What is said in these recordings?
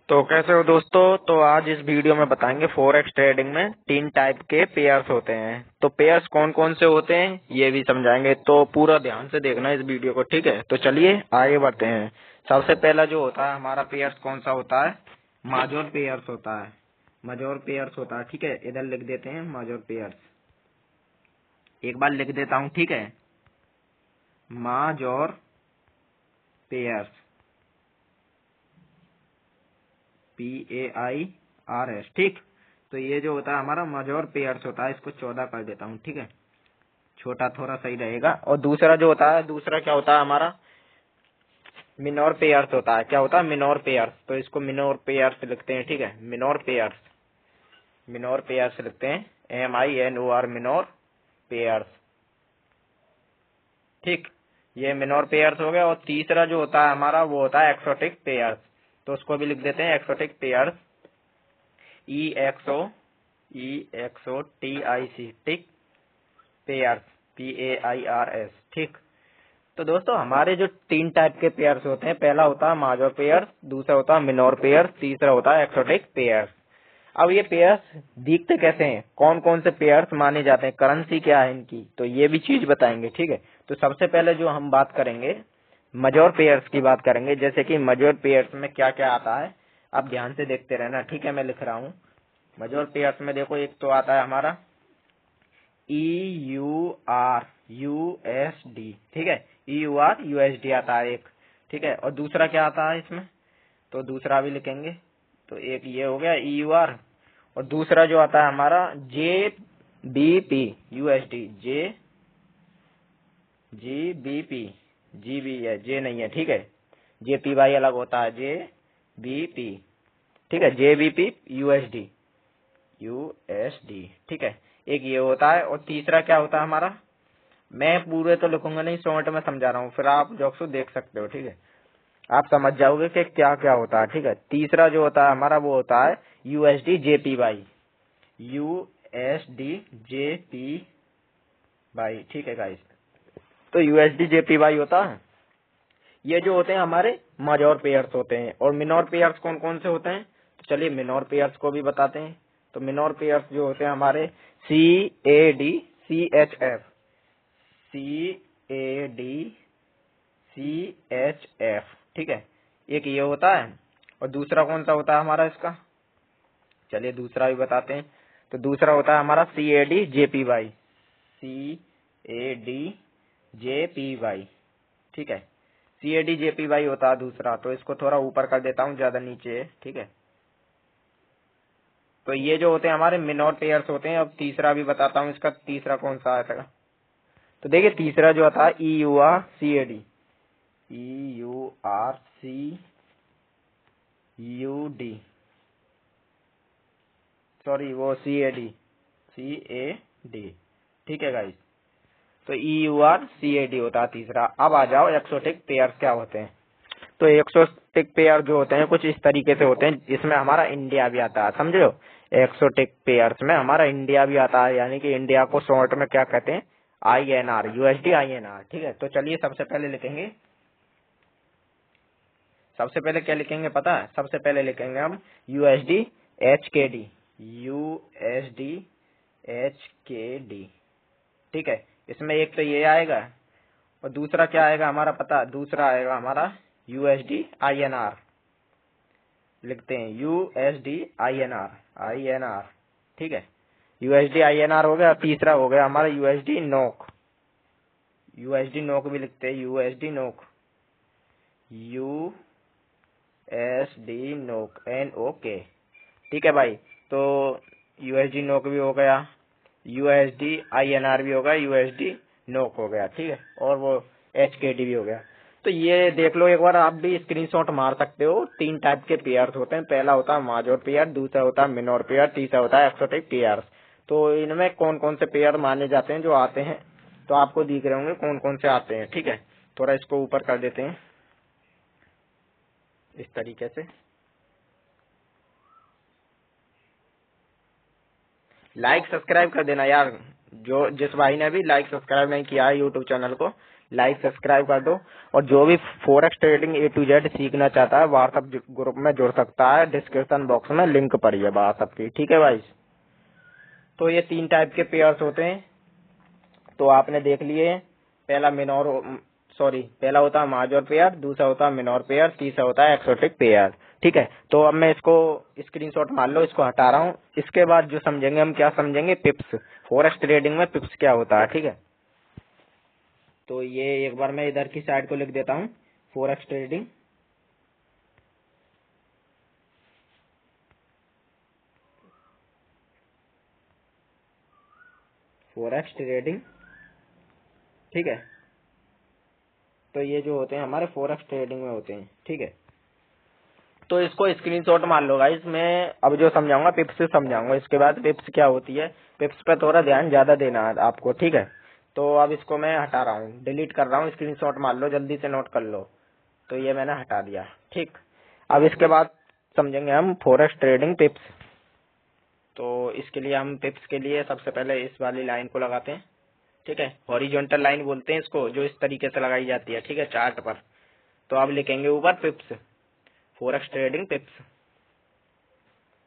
तो कैसे हो दोस्तों। तो आज इस वीडियो में बताएंगे फॉरेक्स ट्रेडिंग में तीन टाइप के पेयर्स होते हैं। तो पेयर्स कौन कौन से होते हैं ये भी समझाएंगे, तो पूरा ध्यान से देखना इस वीडियो को, ठीक है। तो चलिए आगे बढ़ते हैं। सबसे पहला जो होता है हमारा पेयर्स कौन सा होता है, माजोर पेयर्स होता है। मजोर पेयर्स होता है, ठीक है। इधर लिख देते हैं माजोर पेयर्स, एक बार लिख देता हूँ, ठीक है। माजोर पेयर्स, PAIRS, ठीक। तो ये जो होता है हमारा मजोर पेयर्स होता है, इसको 14 कर देता हूँ, ठीक है। छोटा थोड़ा सही रहेगा। और दूसरा जो होता है, दूसरा क्या होता है हमारा, मिनोर पेयर्स होता है। क्या होता है, मिनोर पेयर्स। तो इसको मिनोर पेयर्स लिखते हैं, ठीक है। मिनोर पेयर्स, मिनोर पेयर्स लिखते हैं, MINOR, मिनोर पेयर्स, ठीक। ये मिनोर पेयर्स हो गया। और तीसरा जो होता है हमारा वो होता है एक्सोटिक पेयर्स। तो उसको भी लिख देते हैं एक्सोटिक पेयर्स, EXOTIC, टिक पेयर्स, PAIRS, ठीक। तो दोस्तों हमारे जो तीन टाइप के पेयर्स होते हैं, पहला होता है माजोर पेयर्स, दूसरा होता है मिनोर पेयर्स, तीसरा होता है एक्सोटिक पेयर्स। अब ये पेयर्स दिखते कैसे हैं, कौन कौन से पेयर्स माने जाते हैं, करेंसी क्या है इनकी, तो ये भी चीज बताएंगे, ठीक है। तो सबसे पहले जो हम बात करेंगे मजोर पेयर्स की बात करेंगे, जैसे कि मजोर पेयर्स में क्या क्या आता है। आप ध्यान से देखते रहना, ठीक है। मैं लिख रहा हूँ मजोर पेयर्स में, देखो एक तो आता है हमारा EURUSD, ठीक है। EURUSD आता है एक, ठीक है। और दूसरा क्या आता है इसमें, तो दूसरा भी लिखेंगे। तो एक ये हो गया EUR, और दूसरा जो आता है हमारा JBP USD, JGBP, GB है, J नहीं है, ठीक है। JPY अलग होता है, JBP, ठीक है। JBP USD, ठीक है। एक ये होता है। और तीसरा क्या होता है हमारा, मैं पूरे तो लिखूंगा नहीं, शॉर्ट में समझा रहा हूँ, फिर आप जो देख सकते हो, ठीक है। आप समझ जाओगे कि क्या क्या होता है, ठीक है। तीसरा जो होता है हमारा वो होता है USD JPY, USD JPY, ठीक है गाइस। तो USD JPY होता है। ये जो होते हैं हमारे मजोर पेयर्स होते हैं। और मिनोर पेयर्स कौन कौन से होते हैं, तो चलिए मिनोर पेयर्स को भी बताते हैं। तो मिनोर पेयर्स जो होते हैं हमारे CADCHF, CADCHF, ठीक है। एक ये होता है। और दूसरा कौन सा होता है हमारा इसका, चलिए दूसरा भी बताते हैं। तो दूसरा होता है हमारा CADJPY, CADJPY, ठीक है। CADJPY होता है दूसरा। तो इसको थोड़ा ऊपर कर देता हूँ, ज्यादा नीचे है, ठीक है। तो ये जो होते हैं हमारे मिनोर पेयर्स होते हैं। अब तीसरा भी बताता हूँ इसका, तीसरा कौन सा आया था। तो देखिए तीसरा जो आता है EURCAD, EURCUD, सॉरी वो CAD, ठीक है गाइस। तो EURCAD होता है तीसरा। अब आ जाओ एक्सोटिक पेयर्स क्या होते हैं। तो एक्सोटिक पेयर जो होते हैं कुछ इस तरीके से होते हैं, जिसमें हमारा इंडिया भी आता है, समझे हो। एक्सोटिक पेयर्स में हमारा इंडिया भी आता है, यानी कि इंडिया को शॉर्ट में क्या कहते हैं, INR, USD INR, ठीक है। तो चलिए सबसे पहले लिखेंगे, सबसे पहले क्या लिखेंगे पता है, सबसे पहले लिखेंगे हम USD HKD, USD HKD, ठीक है। इसमें एक तो ये आएगा, और दूसरा क्या आएगा हमारा पता, दूसरा आएगा हमारा USD INR, लिखते हैं USD INR, ठीक है। USD INR हो गया। तीसरा हो गया हमारा USD NOK, USD NOK भी लिखते हैं, USD NOK, USD NOK, NOK, ठीक है भाई। तो USD NOK भी हो गया, USD INR भी हो गया, USD NOK हो गया, ठीक है। और वो HKD भी हो गया। तो ये देख लो एक बार, आप भी स्क्रीनशॉट मार सकते हो। तीन टाइप के पेयर्स होते हैं, पहला होता है माजोर पेयर, दूसरा होता है मिनोर पेयर, तीसरा होता है एक्सोटिक पेयर्स। तो इनमें कौन कौन से पेयर माने जाते हैं जो आते हैं, तो आपको दिख रहे होंगे कौन कौन से आते हैं, ठीक है। थोड़ा इसको ऊपर कर देते हैं इस तरीके से। लाइक सब्सक्राइब कर देना यार, जो जिस भाई ने भी लाइक सब्सक्राइब नहीं किया है यूट्यूब चैनल को, लाइक सब्सक्राइब कर दो। और जो भी forex trading A to Z सीखना चाहता है व्हाट्सएप ग्रुप में जुड़ सकता है, डिस्क्रिप्शन बॉक्स में लिंक पड़ी है व्हाट्सएप की, ठीक है भाई। तो ये 3 टाइप के पेयर्स होते हैं, तो आपने देख लिए। पहला होता है माजोर पेयर, दूसरा होता है मिनोर पेयर, तीसरा होता है एक्सोटिक पेयर, ठीक है। तो अब मैं इसको स्क्रीनशॉट मान लो, इसको हटा रहा हूँ। इसके बाद जो समझेंगे हम, क्या समझेंगे, पिप्स। फॉरेक्स ट्रेडिंग में पिप्स क्या होता है, ठीक है। तो ये एक बार मैं इधर की साइड को लिख देता हूँ, फॉरेक्स ट्रेडिंग। फॉरेक्स ट्रेडिंग, ठीक है। तो ये जो होते हैं हमारे फॉरेक्स ट्रेडिंग में होते हैं, ठीक है। तो इसको स्क्रीनशॉट मान लो गाइस। मैं अब जो समझाऊंगा पिप्स से समझाऊंगा, इसके बाद पिप्स क्या होती है, पिप्स पे थोड़ा ध्यान ज्यादा देना है आपको, ठीक है। तो अब इसको मैं हटा रहा हूँ, डिलीट कर रहा हूँ, स्क्रीनशॉट मान लो, जल्दी से नोट कर लो। तो ये मैंने हटा दिया, ठीक। अब इसके बाद समझेंगे हम फॉरेक्स ट्रेडिंग पिप्स। तो इसके लिए हम पिप्स के लिए सबसे पहले इस वाली लाइन को लगाते हैं, ठीक है। हॉरिजॉन्टल लाइन बोलते हैं इसको, जो इस तरीके से लगाई जाती है, ठीक है, चार्ट पर। तो अब लिखेंगे ऊपर पिप्स, फॉरेक्स ट्रेडिंग पिप्स।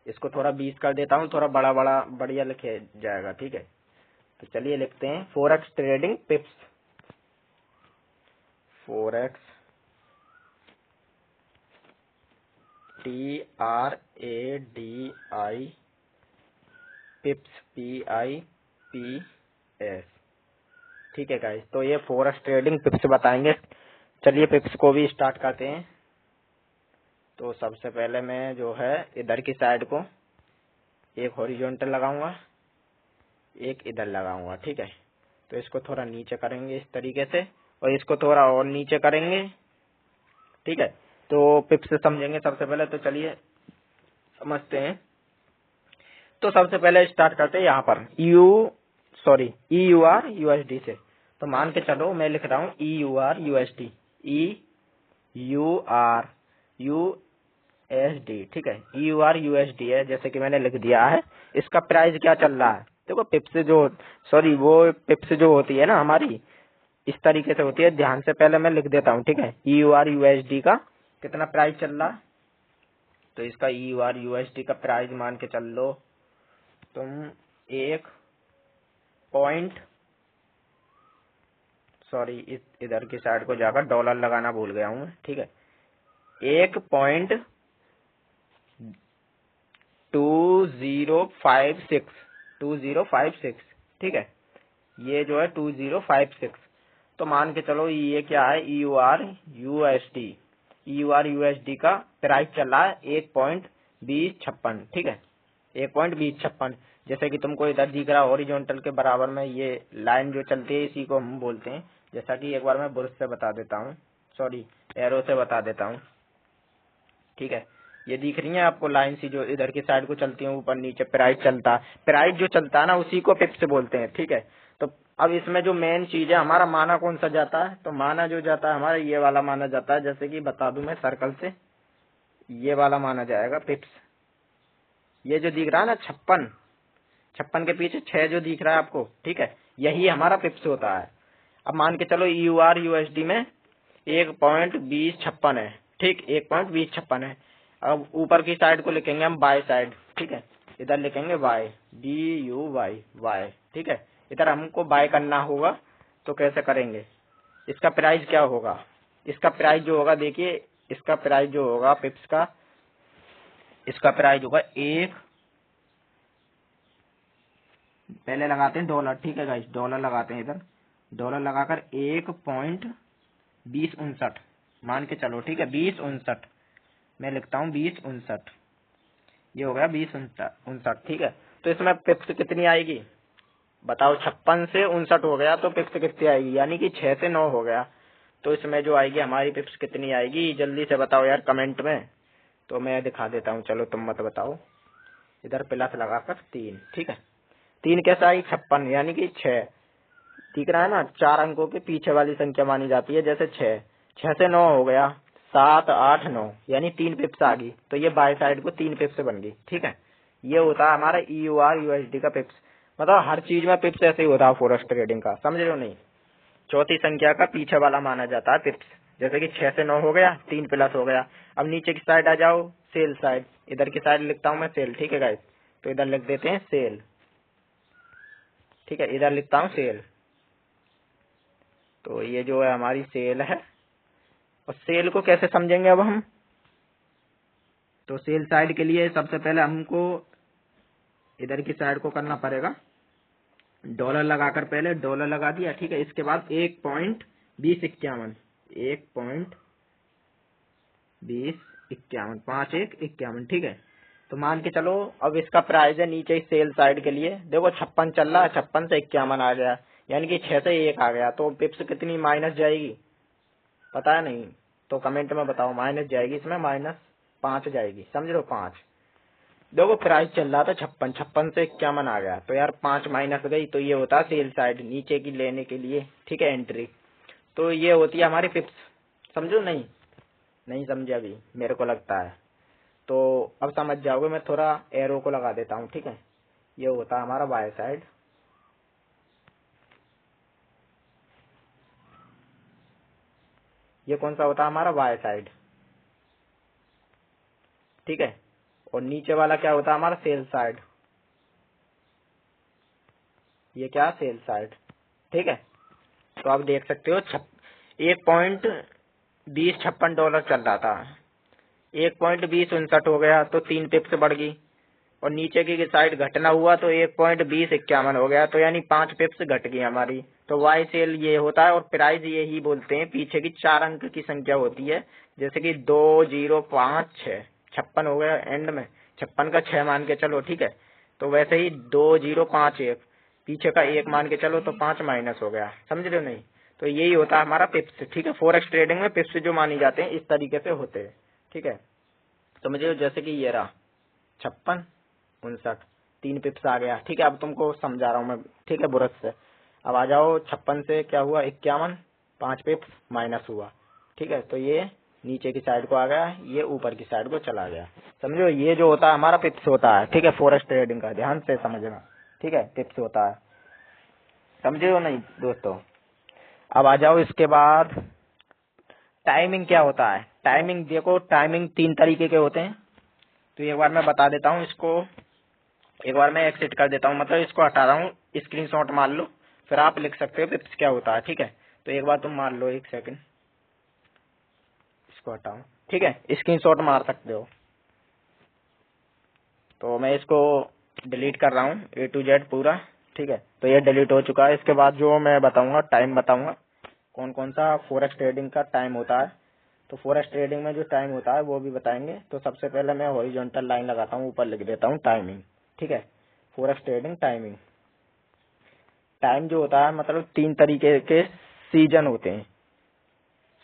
इसको थोड़ा 20 कर देता हूँ, थोड़ा बड़ा बड़ा बढ़िया लिखे जाएगा, ठीक है। तो चलिए लिखते हैं forex trading पिप्स। Forex TRADI पिप्स PIPS, ठीक है गाइस। तो ये फॉरेक्स ट्रेडिंग पिप्स बताएंगे। चलिए पिप्स को भी स्टार्ट करते हैं। तो सबसे पहले मैं जो है इधर की साइड को एक हॉरिजॉन्टल लगाऊंगा, एक इधर लगाऊंगा, ठीक है। तो इसको थोड़ा नीचे करेंगे इस तरीके से, और इसको थोड़ा और नीचे करेंगे, ठीक है। तो पिप्स समझेंगे सबसे पहले। तो चलिए समझते हैं। तो सबसे पहले स्टार्ट करते हैं यहाँ पर EUR USD से। तो मान के चलो मैं लिख रहा हूँ EUR USD, EUR USD, ठीक है। EUR USD है, जैसे कि मैंने लिख दिया है। इसका प्राइस क्या चल रहा है, देखो पिप्स वो पिप्स जो होती है ना हमारी, इस तरीके से होती है। ध्यान से पहले मैं लिख देता हूँ, ठीक है। EUR USD का कितना प्राइस चल रहा है। तो इसका EUR USD का प्राइस मान के चल लो तुम, इधर की साइड को जाकर डॉलर लगाना भूल गया हूँ, ठीक है। 1.2056, ठीक है। ये जो है 2056। तो मान के चलो ये क्या है, EUR USD का प्राइस चल रहा है 1.2056, ठीक है, 1.2056। जैसे कि तुमको इधर दिख रहा है हॉरिजॉन्टल के बराबर में ये लाइन जो चलती है, इसी को हम बोलते हैं। जैसा कि एक बार मैं ब्रश से बता देता हूँ, एरो से बता देता हूँ, ठीक है। ये दिख रही है आपको लाइन सी, जो इधर की साइड को चलती है, ऊपर नीचे प्राइस चलता है। प्राइस जो चलता है ना, उसी को पिप्स बोलते हैं, ठीक है। तो अब इसमें जो मेन चीज है, हमारा माना कौन सा जाता है। तो माना जो जाता है हमारा, ये वाला माना जाता है। जैसे कि बता दूं मैं सर्कल से, ये वाला माना जाएगा पिप्स। ये जो दिख रहा है ना 56 के पीछे 6 जो दिख रहा है आपको, ठीक है, यही हमारा पिप्स होता है। अब मान के चलो EUR USD में 1.2056 है, ठीक, 1.2056 है। अब ऊपर की साइड को लिखेंगे हम बाय साइड, ठीक है। इधर लिखेंगे बाय, BUY, ठीक है। इधर हमको बाय करना होगा, तो कैसे करेंगे। इसका प्राइस क्या होगा, इसका प्राइस जो होगा, देखिए इसका प्राइस जो होगा पिप्स का, इसका प्राइस होगा पहले लगाते हैं डॉलर, ठीक है गाइस। डॉलर लगाते हैं इधर, डॉलर लगाकर 1.2059 मान के चलो, ठीक है। 2059 मैं लिखता हूँ, 2059 ये हो गया, 2059, ठीक है। तो इसमें पिप्स कितनी आएगी बताओ। 56 से 59 हो गया, तो पिप्स कितनी आएगी, यानी कि 6 से 9 हो गया। तो इसमें जो आएगी हमारी पिप्स कितनी आएगी, जल्दी से बताओ यार कमेंट में। तो मैं दिखा देता हूँ, चलो तुम मत बताओ। इधर प्लस लगाकर 3, ठीक है। 3 कैसा आई, 56, यानी कि 6 दिख रहा है ना, 4 अंकों के पीछे वाली संख्या मानी जाती है। जैसे 6 से 9 हो गया, 7, 8, 9, यानी 3 पिप्स आ गई। तो ये बाय साइड को 3 पिप्स बन गई, ठीक है। ये होता है हमारा EUR USD का पिप्स। मतलब हर चीज में पिप्स ऐसे ही होता है फॉरेक्स ट्रेडिंग का, समझ रहे हो नहीं। चौथी संख्या का पीछे वाला माना जाता है पिप्स। जैसे कि 6 से 9 हो गया, 3 प्लस हो गया। अब नीचे की साइड आ जाओ, सेल साइड। इधर की साइड लिखता हूँ मैं सेल, ठीक है गाइस। तो इधर लिख देते हैं सेल, ठीक है, इधर लिखता हूँ सेल। तो ये जो है हमारी सेल है। और सेल को कैसे समझेंगे अब हम? तो सेल साइड के लिए सबसे पहले हमको इधर की साइड को करना पड़ेगा डॉलर लगाकर। पहले डॉलर लगा दिया, ठीक है। इसके बाद 1.2051, 1.2051, 5151, ठीक है। तो मान के चलो अब इसका प्राइस है नीचे सेल साइड के लिए, देखो 56 चल रहा है, 56 से 51 आ गया, यानी कि 6 से 1 आ गया। तो पिप्स कितनी माइनस जाएगी पता है? नहीं तो कमेंट में बताओ। माइनस जाएगी, इसमें -5 जाएगी, समझ लो 5। देखो प्राइस चल रहा था 56, 56 से 51 आ गया, तो यार 5 माइनस गई, तो ये होता है सेल साइड नीचे की लेने के लिए, ठीक है, एंट्री। तो ये होती है हमारी पिप्स। समझो? नहीं समझे अभी मेरे को लगता है। तो अब समझ जाओगे, मैं थोड़ा एरो को लगा देता हूँ, ठीक है। ये होता है हमारा बाय साइड, ये कौन सा होता है हमारा बाय साइड, ठीक है। और नीचे वाला क्या होता है हमारा सेल साइड, ये क्या सेल साइड, ठीक है। तो आप देख सकते हो 1.2056 डॉलर चल रहा था, 1.2059 हो गया, तो 3 पिप्स बढ़ गई। और नीचे की साइड घटना हुआ तो 1.2051 हो गया, तो यानी 5 पिप्स घट गई हमारी। तो वाई सेल ये होता है। और प्राइस ये ही बोलते हैं, पीछे की 4 अंक की संख्या होती है, जैसे कि 2056, 56 हो गया एंड में, 56 का 6 मान के चलो, ठीक है। तो वैसे ही 2051, पीछे का 1 मान के चलो, तो 5 माइनस हो गया, समझ रहे हो? नहीं तो यही होता है हमारा पिप्स, ठीक है। फॉरेक्स ट्रेडिंग में पिप्स जो मानी जाते हैं इस तरीके से होते हैं, ठीक है। समझिए जैसे कि ये रहा 56, 59, 3 पिप्स आ गया, ठीक है। अब तुमको समझा रहा हूँ मैं, ठीक है, बुरस से। अब आ जाओ 56 से क्या हुआ 51, 5 पिप्स माइनस हुआ, ठीक है। तो ये नीचे की साइड को आ गया, ये ऊपर की साइड को चला गया। समझो ये जो होता है हमारा पिप्स होता है, ठीक है, फॉरेक्स ट्रेडिंग का, ध्यान से समझना, ठीक है, पिप्स होता है, समझे हो? नहीं दोस्तों। अब आ जाओ इसके बाद टाइमिंग क्या होता है। टाइमिंग देखो, टाइमिंग 3 तरीके के होते हैं। तो एक बार मैं बता देता हूँ इसको, एक बार मैं एक्सिट कर देता हूँ, मतलब इसको हटा रहा हूँ, स्क्रीनशॉट मार लो, फिर आप लिख सकते हो पिप्स क्या होता है, ठीक है। तो एक बार तुम मार लो, 1 सेकंड, इसको हटाओ, ठीक है, स्क्रीनशॉट मार सकते हो। तो मैं इसको डिलीट कर रहा हूँ A to Z पूरा, ठीक है। तो ये डिलीट हो चुका है। इसके बाद जो मैं बताऊंगा, टाइम बताऊंगा, कौन कौन सा फॉरेक्स ट्रेडिंग का टाइम होता है। तो फॉरेक्स ट्रेडिंग में जो टाइम होता है वो भी बताएंगे। तो सबसे पहले मैं हॉरिजॉन्टल लाइन लगाता हूँ, ऊपर लिख देता हूँ टाइमिंग, ठीक है। फॉरेक्स ट्रेडिंग टाइमिंग, टाइम जो होता है मतलब 3 तरीके के सीजन होते हैं।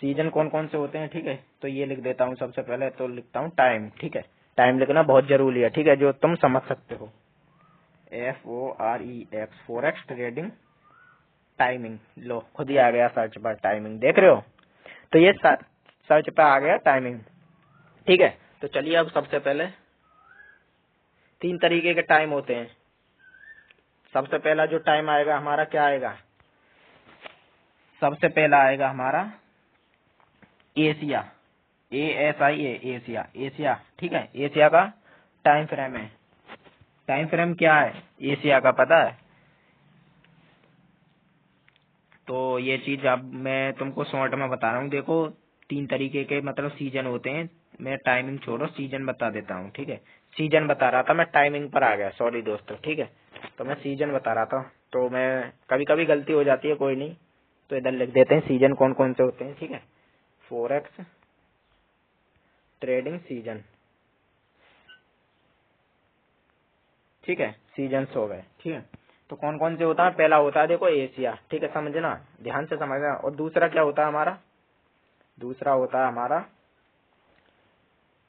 सीजन कौन कौन से होते हैं, ठीक है। तो ये लिख देता हूँ सबसे पहले, तो लिखता हूँ टाइम, ठीक है। टाइम लिखना बहुत जरूरी है, ठीक है, जो तुम समझ सकते हो। FOREX, forex trading timing. लो खुद ही आ गया सर्च पर टाइमिंग, देख रहे हो? तो ये सर्च पे आ गया टाइमिंग, ठीक है। तो चलिए अब सबसे पहले 3 तरीके के टाइम होते हैं। सबसे पहला जो टाइम आएगा हमारा क्या आएगा, सबसे पहला आएगा हमारा एशिया, ASIA, एशिया, एशिया, ठीक है। एशिया का टाइम फ्रेम है। टाइम फ्रेम क्या है एशिया का पता है? तो ये चीज अब मैं तुमको शॉर्ट में बता रहा हूँ। देखो 3 तरीके के मतलब सीजन होते हैं। मैं टाइमिंग छोड़ो, सीजन बता देता हूँ, ठीक है। सीजन बता रहा था मैं, टाइमिंग पर आ गया, सॉरी दोस्तों, ठीक है। तो मैं सीजन बता रहा था, तो मैं कभी कभी गलती हो जाती है, कोई नहीं। तो इधर लिख देते हैं सीजन कौन कौन से होते हैं, ठीक है। फॉरेक्स ट्रेडिंग सीजन, ठीक है, सीजन्स हो गए, ठीक है। तो कौन कौन से होता है? पहला होता है देखो एशिया, ठीक है, समझना, ध्यान से समझना। और दूसरा क्या होता है हमारा? दूसरा होता है हमारा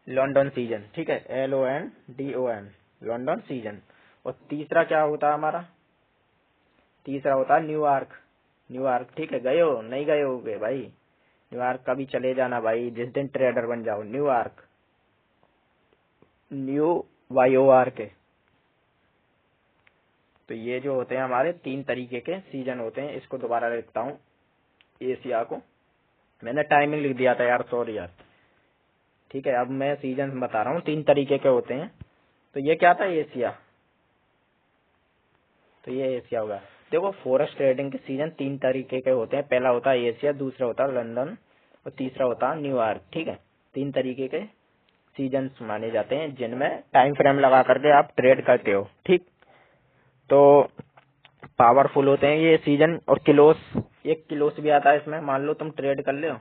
लंदन सीजन, ठीक है, LONDON, लंदन सीजन। और तीसरा क्या होता है हमारा? तीसरा होता है न्यूयॉर्क, न्यूयॉर्क, ठीक है। गए हो? नहीं गए होगे भाई, न्यूयॉर्क कभी चले जाना भाई, जिस दिन ट्रेडर बन जाओ। New York, NYORK। तो ये जो होते हैं हमारे 3 तरीके के सीजन होते हैं। इसको दोबारा लिखता हूँ, एशिया को। मैंने टाइमिंग लिख दिया था यार, सॉरी यार। ठीक है, अब मैं सीजन बता रहा हूँ, 3 तरीके के होते हैं। तो ये क्या था, एशिया। तो ये एशिया होगा। देखो फॉरेक्स ट्रेडिंग के सीजन 3 तरीके के होते हैं। पहला होता है एशिया, दूसरा होता है लंदन और तीसरा होता है न्यूयॉर्क। ठीक है, 3 तरीके के सीजन माने जाते हैं जिनमें टाइम फ्रेम लगा करके आप ट्रेड करते हो। ठीक, तो पावरफुल होते हैं ये सीजन। और किलोस, एक किलोस भी आता है इसमें। मान लो तुम ट्रेड कर ले,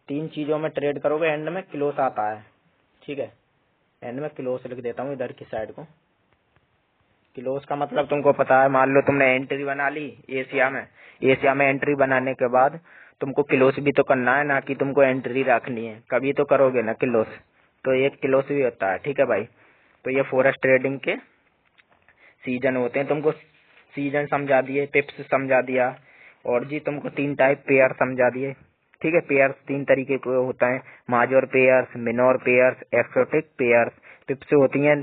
3 चीजों में ट्रेड करोगे, एंड में क्लोस आता है। ठीक है, एंड में क्लोस लिख देता हूँ इधर की साइड को। क्लोस का मतलब तुमको पता है, मान लो तुमने एंट्री बना ली एशिया में। एशिया में एंट्री बनाने के बाद तुमको क्लोस भी तो करना है, ना कि तुमको एंट्री रखनी है, कभी तो करोगे ना क्लोस। तो एक क्लोस भी होता है। ठीक है भाई, तो ये फॉरेक्स ट्रेडिंग के सीजन होते हैं। तुमको सीजन समझा दिए, पिप्स समझा दिया, और जी तुमको 3 टाइप पेयर समझा दिए। ठीक है, पेयर्स 3 तरीके के होता है, major pairs, minor pairs, exotic pairs. Pips होती हैं,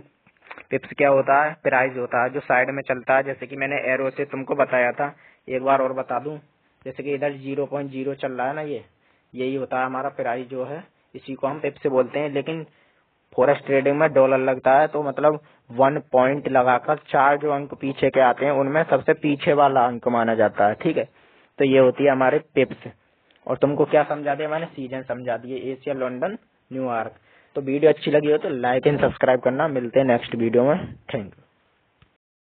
पिप्स क्या होता है, प्राइस होता है जो साइड में चलता है। जैसे कि मैंने एरो से तुमको बताया था, एक बार और बता दूं। जैसे कि इधर 0.0 चल रहा है ना, यही होता है हमारा प्राइस जो है, इसी को हम पिप्स बोलते हैं। लेकिन फॉरेक्स ट्रेडिंग में डॉलर लगता है, तो मतलब 1 पॉइंट लगाकर 4 जो अंक पीछे के आते हैं उनमें सबसे पीछे वाला अंक माना जाता है। ठीक है, तो ये होती है हमारे पिप्स। और तुमको क्या समझा दिया मैंने, सीजन समझा दिए, एशिया, लंदन, न्यूयॉर्क। तो वीडियो अच्छी लगी हो तो लाइक एंड सब्सक्राइब करना। मिलते हैं नेक्स्ट वीडियो में। Thank you.